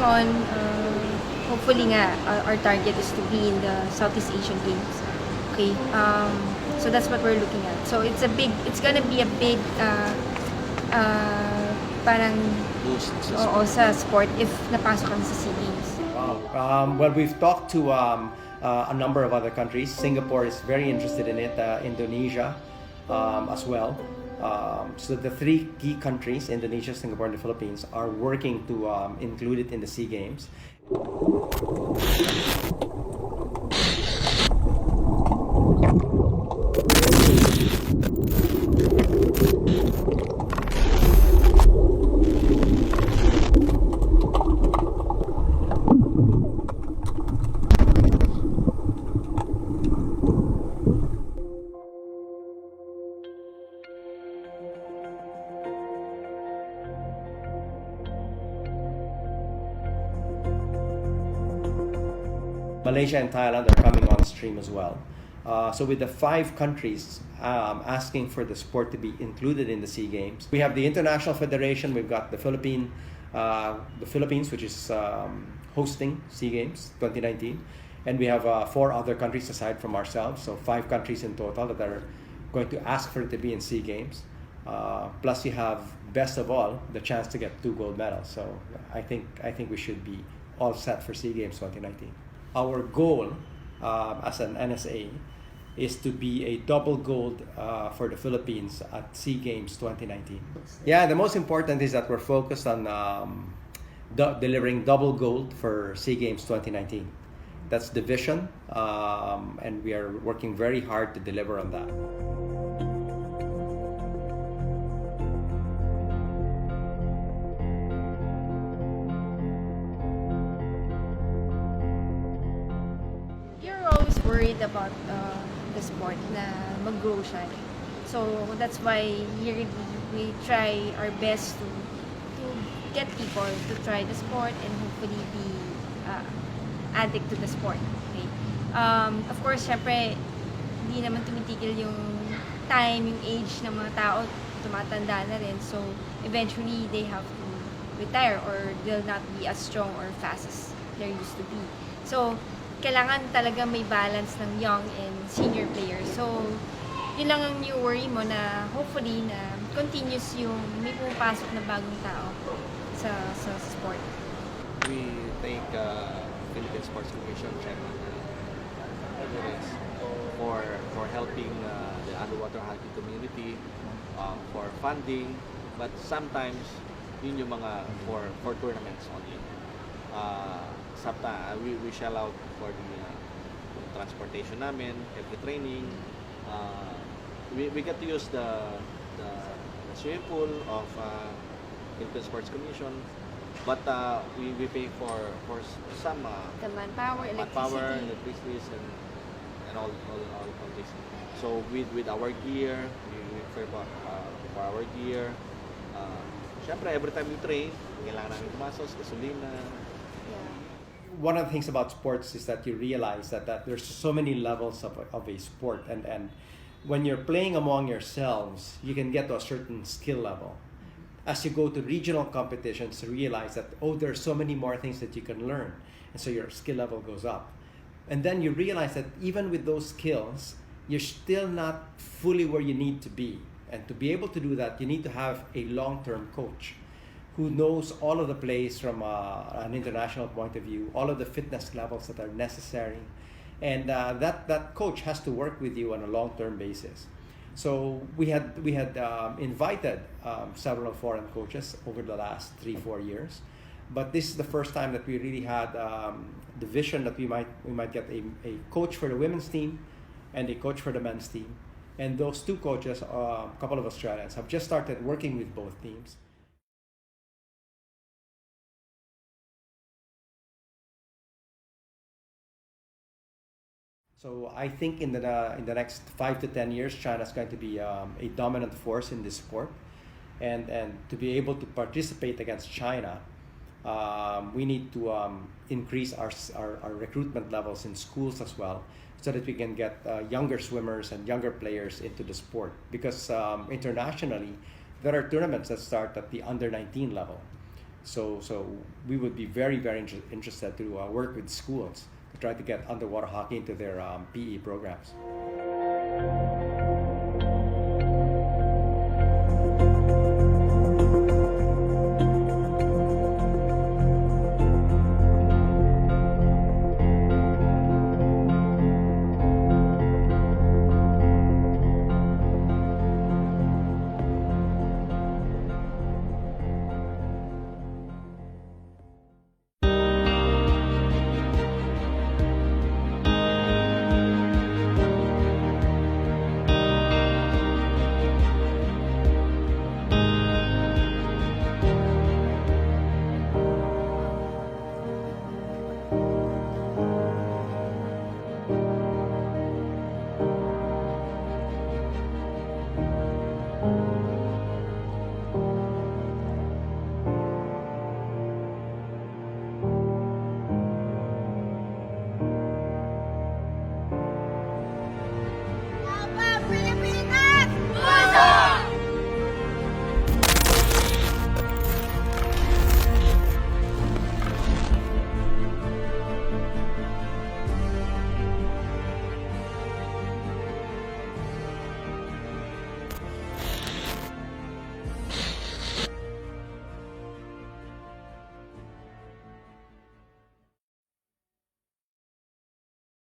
on, hopefully nga, our target is to be in the Southeast Asian Games. Okay, so that's what we're looking at. So it's gonna be a big, parang Boost sa oo, sa sport if napasok kami sa SEA Games. Well, we've talked to a number of other countries. Singapore is very interested in it, Indonesia as well. So the three key countries, Indonesia, Singapore, and the Philippines, are working to include it in the SEA Games. Malaysia and Thailand are coming on stream as well. So with the 5 countries asking for the sport to be included in the SEA Games, we have the International Federation. We've got the Philippines, which is hosting SEA Games 2019, and we have 4 other countries aside from ourselves. So 5 countries in total that are going to ask for it to be in SEA Games. Plus, you have, best of all, the chance to get 2 gold medals. So I think we should be all set for SEA Games 2019. Our goal as an NSA is to be a double gold for the Philippines at SEA Games 2019. Yeah, the most important is that we're focused on delivering double gold for SEA Games 2019. That's the vision, and we are working very hard to deliver on that. Worried about the sport na mag-grow siya. So that's why we try our best to get people to try the sport and hopefully be addict to the sport. Okay? Of course, syempre, hindi naman tumitigil yung time, yung age ng mga tao, tumatanda na rin. So eventually, they have to retire or they'll not be as strong or fast as they used to be. So kailangan talaga may balance ng young and senior players. So, yun lang ang new worry mo na hopefully na continuous yung may pumapasok na bagong tao sa sport. We thank Philippine Sports Commission Chairman Bulletin for helping the underwater hockey community, for funding, but sometimes yun yung mga for tournaments only. We shell out for the transportation namin, every training. We get to use the swimming pool of Philippine Sports Commission, but we pay for some The manpower, electricity, and all this. So with our gear, we pay for our gear. Syempre, every time we train, kailangan namin tumasos, gasolina. One of the things about sports is that you realize that there's so many levels of a sport, and when you're playing among yourselves, you can get to a certain skill level. As you go to regional competitions, you realize that, there's so many more things that you can learn, and so your skill level goes up. And then you realize that even with those skills, you're still not fully where you need to be. And to be able to do that, you need to have a long-term coach who knows all of the plays from an international point of view, all of the fitness levels that are necessary, and that coach has to work with you on a long-term basis. So we had invited several foreign coaches over the last 3-4 years, but this is the first time that we really had the vision that we might get a coach for the women's team and a coach for the men's team, and those 2 coaches, a couple of Australians, have just started working with both teams. So I think in the next 5 to 10 years, China is going to be a dominant force in this sport, and to be able to participate against China, we need to increase our recruitment levels in schools as well, so that we can get younger swimmers and younger players into the sport. Because internationally, there are tournaments that start at the under 19 level. So we would be very, very interested to work with schools to try to get underwater hockey into their PE programs.